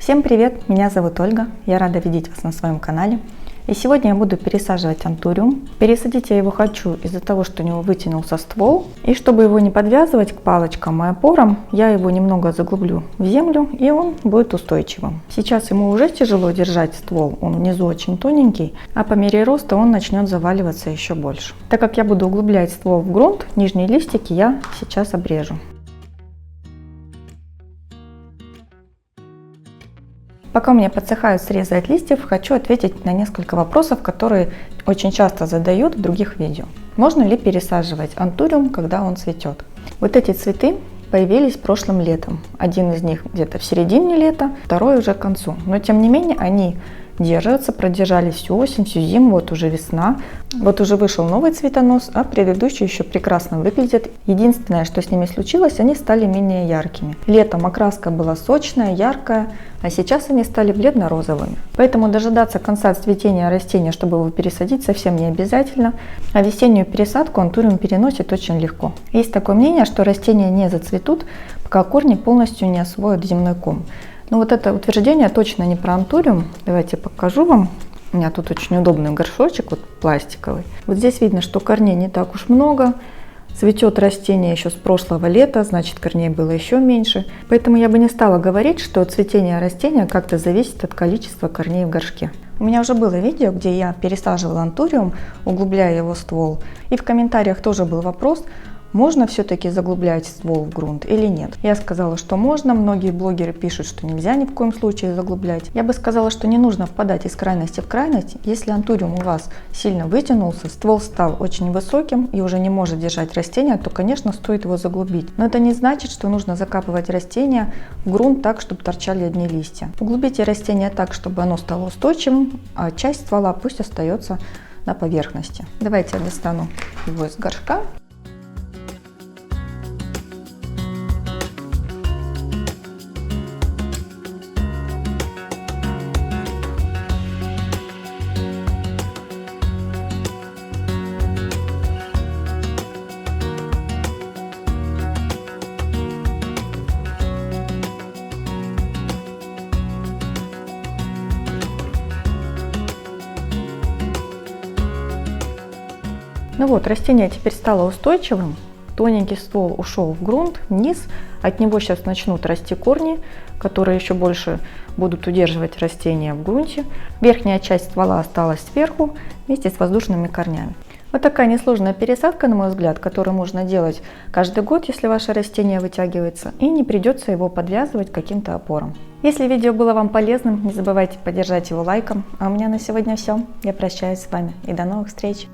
Всем привет! Меня зовут Ольга, я рада видеть вас на своем канале. И сегодня я буду пересаживать антуриум. Пересадить я его хочу из-за того, что у него вытянулся ствол. И чтобы его не подвязывать к палочкам и опорам, я его немного заглублю в землю, и он будет устойчивым. Сейчас ему уже тяжело держать ствол, он внизу очень тоненький, а по мере роста он начнет заваливаться еще больше. Так как я буду углублять ствол в грунт, нижние листики я сейчас обрежу. Пока у меня подсыхают срезы от листьев, хочу ответить на несколько вопросов, которые очень часто задают в других видео. Можно ли пересаживать антуриум, когда он цветет? Вот эти цветы появились прошлым летом. Один из них где-то в середине лета, второй уже к концу. Но тем не менее они держатся, продержались всю осень, всю зиму, вот уже весна. Вот уже вышел новый цветонос, а предыдущие еще прекрасно выглядят. Единственное, что с ними случилось, они стали менее яркими. Летом окраска была сочная, яркая, а сейчас они стали бледно-розовыми. Поэтому дожидаться конца цветения растения, чтобы его пересадить, совсем не обязательно. А весеннюю пересадку антуриум переносит очень легко. Есть такое мнение, что растения не зацветут, пока корни полностью не освоят земной ком. Но вот это утверждение точно не про антуриум. Давайте покажу вам. У меня тут очень удобный горшочек, вот пластиковый. Вот здесь видно, что корней не так уж много. Цветет растение еще с прошлого лета, значит корней было еще меньше. Поэтому я бы не стала говорить, что цветение растения как-то зависит от количества корней в горшке. У меня уже было видео, где я пересаживала антуриум, углубляя его ствол. И в комментариях тоже был вопрос, можно все-таки заглублять ствол в грунт или нет. Я сказала, что можно. Многие блогеры пишут, что нельзя ни в коем случае заглублять. Я бы сказала, что не нужно впадать из крайности в крайность. Если антуриум у вас сильно вытянулся, ствол стал очень высоким и уже не может держать растение, то, конечно, стоит его заглубить. Но это не значит, что нужно закапывать растение в грунт так, чтобы торчали одни листья. Углубите растение так, чтобы оно стало устойчивым, а часть ствола пусть остается на поверхности. Давайте я достану его из горшка. Ну вот, растение теперь стало устойчивым, тоненький ствол ушел в грунт, вниз, от него сейчас начнут расти корни, которые еще больше будут удерживать растение в грунте. Верхняя часть ствола осталась сверху вместе с воздушными корнями. Вот такая несложная пересадка, на мой взгляд, которую можно делать каждый год, если ваше растение вытягивается, и не придется его подвязывать к каким-то опорам. Если видео было вам полезным, не забывайте поддержать его лайком. А у меня на сегодня все. Я прощаюсь с вами и до новых встреч!